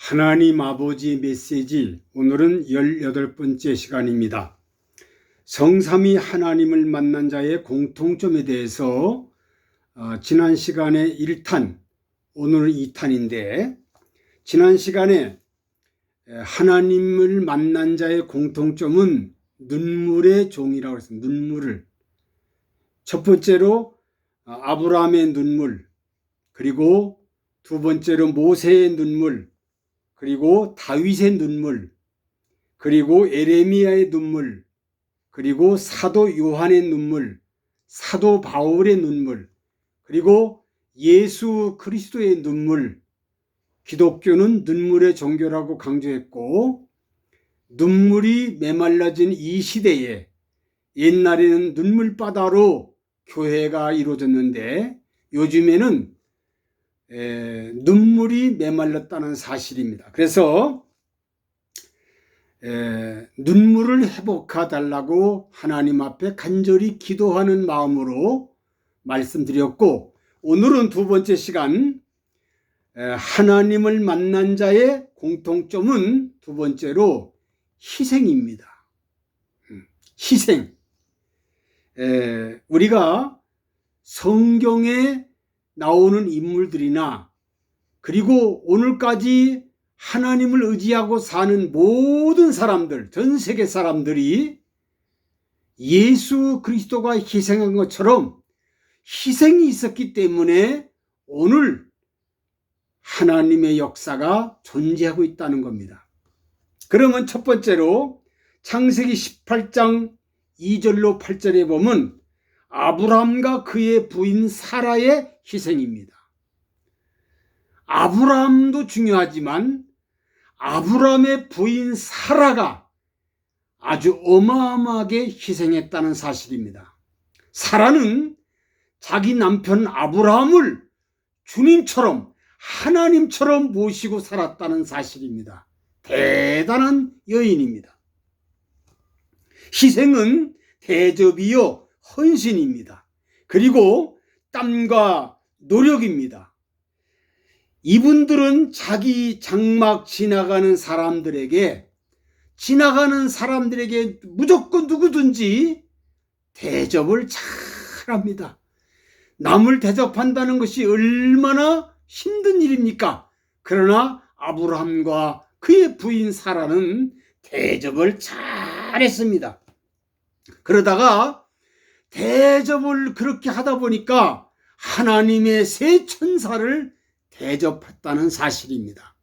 하나님 아버지 메시지, 오늘은 18번째 시간입니다. 성삼위 하나님을 만난 자의 공통점에 대해서 지난 시간에 1탄, 오늘은 2탄인데, 지난 시간에 하나님을 만난 자의 공통점은 눈물의 종이라고 했습니다. 눈물을. 첫 번째로 아브라함의 눈물, 그리고 두 번째로 모세의 눈물, 그리고 다윗의 눈물, 그리고 에레미야의 눈물, 그리고 사도 요한의 눈물, 사도 바울의 눈물, 그리고 예수 그리스도의 눈물. 기독교는 눈물의 종교라고 강조했고, 눈물이 메말라진 이 시대에 옛날에는 눈물바다로 교회가 이루어졌는데 요즘에는 눈물이 메말랐다는 사실입니다. 그래서 눈물을 회복해 달라고 하나님 앞에 간절히 기도하는 마음으로 말씀드렸고, 오늘은 두 번째 시간, 하나님을 만난 자의 공통점은 두 번째로 희생입니다. 희생. 우리가 성경에 나오는 인물들이나 그리고 오늘까지 하나님을 의지하고 사는 모든 사람들, 전 세계 사람들이 예수 그리스도가 희생한 것처럼 희생이 있었기 때문에 오늘 하나님의 역사가 존재하고 있다는 겁니다. 그러면 첫 번째로 창세기 18장 2절로 8절에 보면 아브라함과 그의 부인 사라의 희생입니다. 아브라함도 중요하지만 아브라함의 부인 사라가 아주 어마어마하게 희생했다는 사실입니다. 사라는 자기 남편 아브라함을 주님처럼 하나님처럼 모시고 살았다는 사실입니다. 대단한 여인입니다. 희생은 대접이요 헌신입니다. 그리고 땀과 노력입니다. 이분들은 자기 장막 지나가는 사람들에게 무조건 누구든지 대접을 잘합니다. 남을 대접한다는 것이 얼마나 힘든 일입니까? 그러나 아브라함과 그의 부인 사라는 대접을 잘했습니다. 그러다가 대접을 그렇게 하다 보니까 하나님의 새 천사를 대접했다는 사실입니다.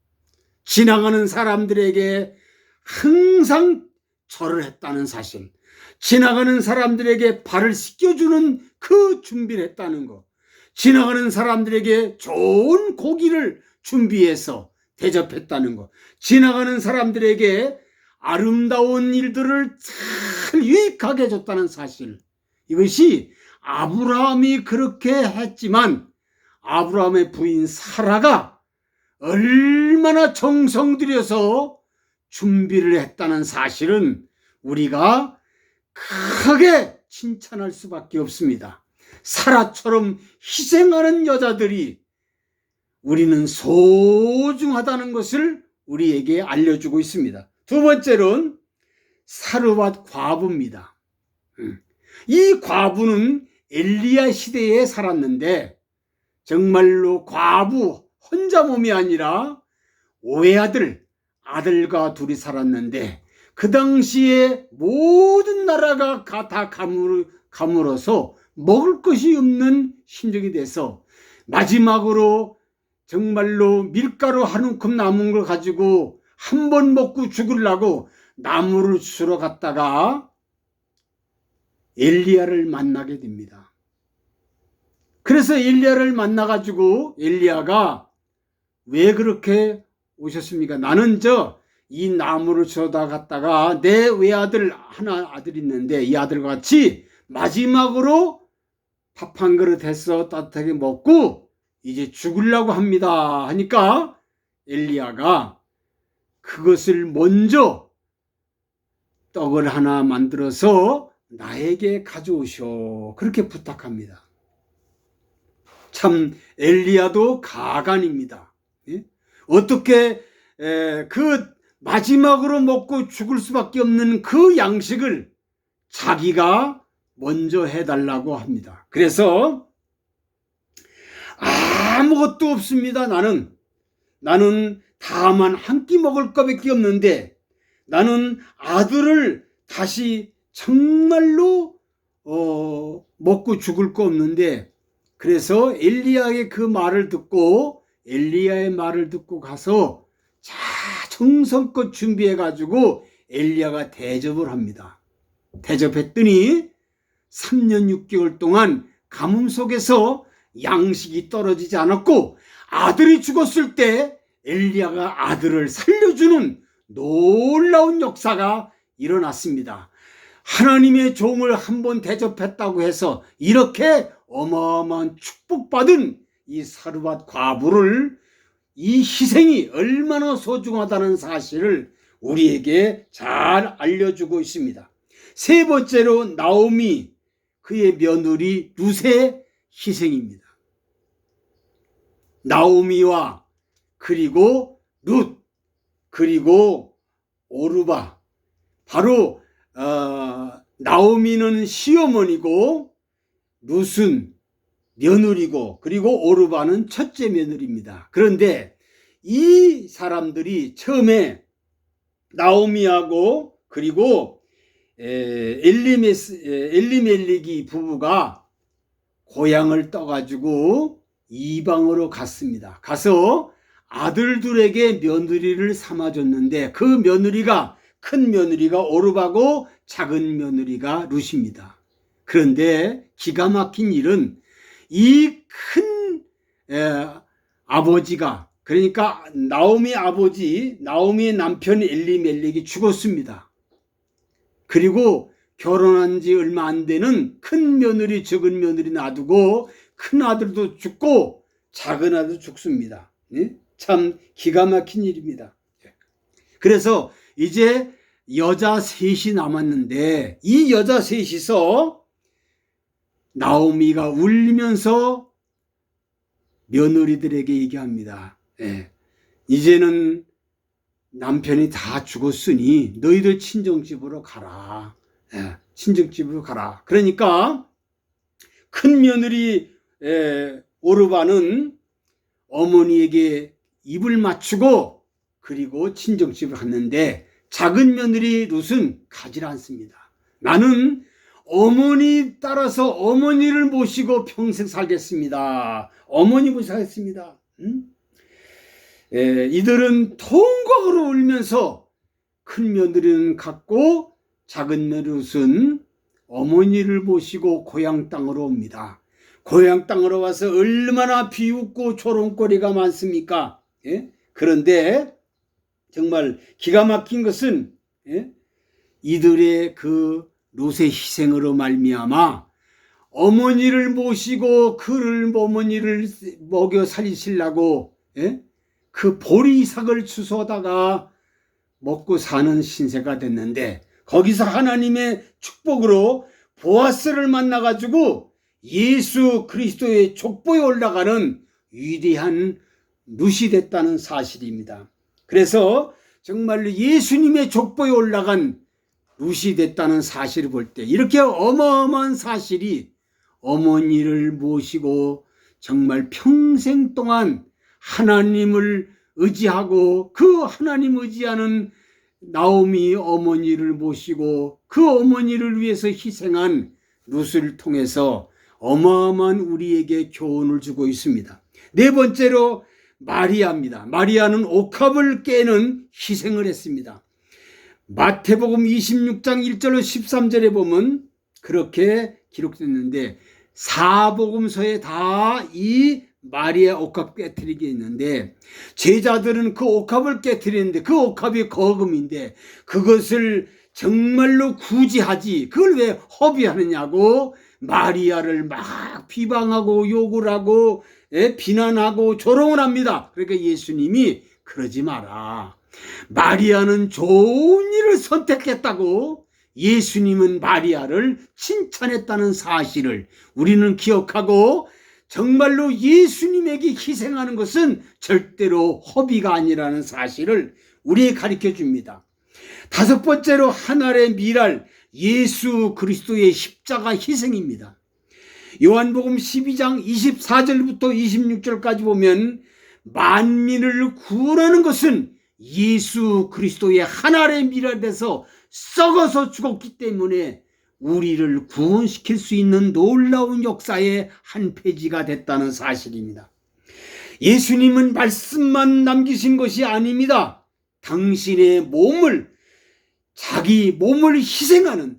지나가는 사람들에게 항상 절을 했다는 사실, 지나가는 사람들에게 발을 씻겨주는 그 준비를 했다는 것, 지나가는 사람들에게 좋은 고기를 준비해서 대접했다는 것, 지나가는 사람들에게 아름다운 일들을 잘 유익하게 해줬다는 사실, 이것이 아브라함이 그렇게 했지만 아브라함의 부인 사라가 얼마나 정성 들여서 준비를 했다는 사실은 우리가 크게 칭찬할 수밖에 없습니다. 사라처럼 희생하는 여자들이 우리는 소중하다는 것을 우리에게 알려주고 있습니다. 두 번째로는 사르밧 과부입니다. 이 과부는 엘리야 시대에 살았는데 정말로 과부 혼자 몸이 아니라 외아들, 아들과 둘이 살았는데 그 당시에 모든 나라가 다 가물어서 먹을 것이 없는 심정이 돼서 마지막으로 정말로 밀가루 한 움큼 남은 걸 가지고 한 번 먹고 죽으려고 나무를 주러 갔다가 엘리야를 만나게 됩니다. 그래서 엘리야를 만나가지고 엘리야가 왜 그렇게 오셨습니까? 나는 이 나무를 주워다 갔다가 내 외아들 아들 있는데 이 아들과 같이 마지막으로 밥 한 그릇 해서 따뜻하게 먹고 이제 죽으려고 합니다 하니까 엘리야가 그것을 먼저 떡을 하나 만들어서 나에게 가져오시오 그렇게 부탁합니다. 참 엘리야도 가관입니다. 어떻게 그 마지막으로 먹고 죽을 수밖에 없는 그 양식을 자기가 먼저 해달라고 합니다. 그래서 아무것도 없습니다. 나는 다만 한 끼 먹을 것밖에 없는데 나는 아들을 다시 정말로 먹고 죽을 거 없는데, 그래서 엘리야의 말을 듣고 가서 정성껏 준비해 가지고 엘리야가 대접을 합니다. 대접했더니 3년 6개월 동안 가뭄 속에서 양식이 떨어지지 않았고, 아들이 죽었을 때 엘리야가 아들을 살려주는 놀라운 역사가 일어났습니다. 하나님의 종을 한번 대접했다고 해서 이렇게 어마어마한 축복받은 이 사르밧 과부를, 이 희생이 얼마나 소중하다는 사실을 우리에게 잘 알려주고 있습니다. 세 번째로 나오미, 그의 며느리 룻의 희생입니다. 나오미와 그리고 룻, 그리고 오르바, 바로 나오미는 시어머니고 룻은 며느리고 그리고 오르바는 첫째 며느리입니다. 그런데 이 사람들이 처음에 나오미하고 그리고 엘리멜렉이 부부가 고향을 떠가지고 이방으로 갔습니다. 가서 아들들에게 며느리를 삼아줬는데 그 며느리가, 큰 며느리가 오르바고 작은 며느리가 룻입니다. 그런데 기가 막힌 일은 이 큰 아버지가, 그러니까 나오미의 아버지, 나오미의 남편 엘리멜렉이 죽었습니다. 그리고 결혼한 지 얼마 안 되는 큰 며느리, 적은 며느리 놔두고 큰 아들도 죽고 작은 아들도 죽습니다. 참 기가 막힌 일입니다. 그래서 이제 여자 셋이 남았는데 이 여자 셋이서 나오미가 울면서 며느리들에게 얘기합니다. 이제는 남편이 다 죽었으니 너희들 친정집으로 가라. 친정집으로 가라. 그러니까 큰 며느리 오르바는 어머니에게 입을 맞추고 그리고 친정집을 갔는데 작은 며느리 룻은 가지 않습니다. 나는 어머니 따라서 어머니를 모시고 평생 살겠습니다. 어머니 모시고 살겠습니다. 이들은 통곡으로 울면서 큰 며느리는 갔고 작은 며느리는 어머니를 모시고 고향 땅으로 옵니다. 고향 땅으로 와서 얼마나 비웃고 조롱거리가 많습니까? 그런데 정말 기가 막힌 것은 이들의 그 룻의 희생으로 말미암아 어머니를 모시고 그를 어머니를 먹여 살리시려고 그 보리삭을 주워다가 먹고 사는 신세가 됐는데, 거기서 하나님의 축복으로 보아스를 만나가지고 예수 그리스도의 족보에 올라가는 위대한 룻이 됐다는 사실입니다. 그래서 정말로 예수님의 족보에 올라간 룻이 됐다는 사실을 볼 때 이렇게 어마어마한 사실이, 어머니를 모시고 정말 평생 동안 하나님을 의지하고 그 하나님 의지하는 나오미 어머니를 모시고 그 어머니를 위해서 희생한 룻을 통해서 어마어마한 우리에게 교훈을 주고 있습니다. 네 번째로 마리아입니다. 마리아는 옥합을 깨는 희생을 했습니다. 마태복음 26장 1절로 13절에 보면 그렇게 기록됐는데, 사복음서에 다 이 마리아 옥합 깨트리기 있는데, 제자들은 그 옥합을 깨트리는데 그 옥합이 거금인데 그것을 정말로 구제하지 그걸 왜 허비하느냐고 마리아를 막 비방하고 욕을 하고 비난하고 조롱을 합니다. 그러니까 예수님이 그러지 마라. 마리아는 좋은 일을 선택했다고 예수님은 마리아를 칭찬했다는 사실을 우리는 기억하고 정말로 예수님에게 희생하는 것은 절대로 허비가 아니라는 사실을 우리에게 가르쳐 줍니다. 다섯 번째로 하늘의 미랄 예수 그리스도의 십자가 희생입니다. 요한복음 12장 24절부터 26절까지 보면 만민을 구원하는 것은 예수 그리스도의 하늘의 미랄에서 썩어서 죽었기 때문에 우리를 구원시킬 수 있는 놀라운 역사의 한 페이지가 됐다는 사실입니다. 예수님은 말씀만 남기신 것이 아닙니다. 당신의 몸을, 자기 몸을 희생하는,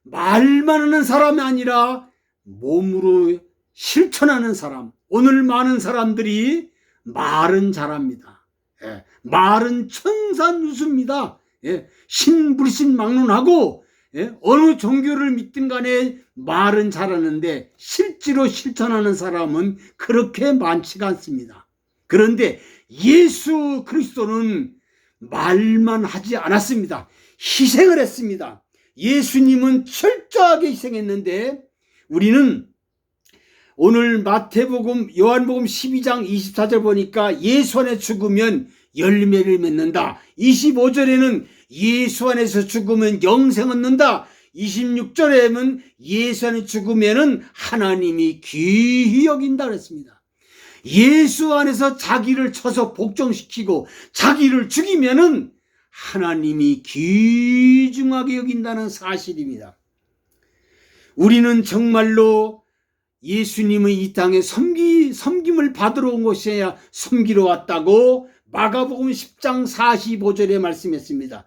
말만 하는 사람이 아니라 몸으로 실천하는 사람. 오늘 많은 사람들이 말은 잘합니다. 말은 천산유수입니다. 신불신망론하고 어느 종교를 믿든 간에 말은 잘하는데 실제로 실천하는 사람은 그렇게 많지가 않습니다. 그런데 예수 그리스도는 말만 하지 않았습니다. 희생을 했습니다. 예수님은 철저하게 희생했는데 우리는 오늘 마태복음, 요한복음 12장 24절 보니까 예수 안에 죽으면 열매를 맺는다. 25절에는 예수 안에서 죽으면 영생 얻는다. 26절에는 예수 안에 죽으면 하나님이 귀히 여긴다 그랬습니다. 예수 안에서 자기를 쳐서 복종시키고 자기를 죽이면은 하나님이 귀중하게 여긴다는 사실입니다. 우리는 정말로 예수님의 이 땅에 섬김을 받으러 온 것이 아니라 섬기러 왔다고 마가복음 10장 45절에 말씀했습니다.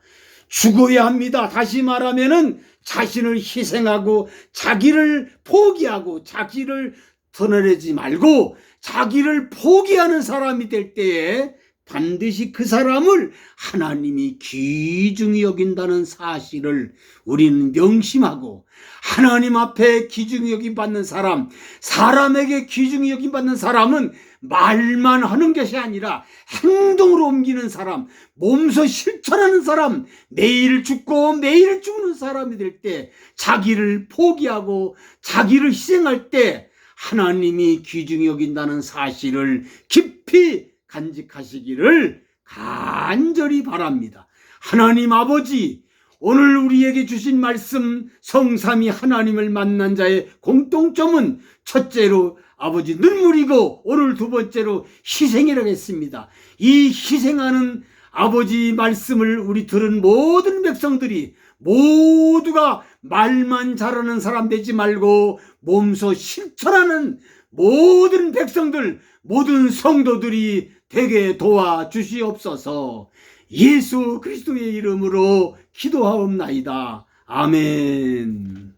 죽어야 합니다. 다시 말하면은 자신을 희생하고 자기를 포기하고 자기를 드러내지 말고 자기를 포기하는 사람이 될 때에 반드시 그 사람을 하나님이 귀중히 여긴다는 사실을 우리는 명심하고 하나님 앞에 귀중히 여김받는 사람, 사람에게 귀중히 여김받는 사람은 말만 하는 것이 아니라 행동으로 옮기는 사람, 몸소 실천하는 사람, 매일 죽고 매일 죽는 사람이 될 때 자기를 포기하고 자기를 희생할 때 하나님이 귀중히 여긴다는 사실을 깊이 간직하시기를 간절히 바랍니다. 하나님 아버지, 오늘 우리에게 주신 말씀 성삼위 하나님을 만난 자의 공통점은 첫째로 아버지 눈물이고 오늘 두 번째로 희생이라고 했습니다. 이 희생하는 아버지 말씀을 우리 들은 모든 백성들이 모두가 말만 잘하는 사람 되지 말고 몸소 실천하는 모든 백성들, 모든 성도들이 되게 도와주시옵소서. 예수 그리스도의 이름으로 기도하옵나이다. 아멘.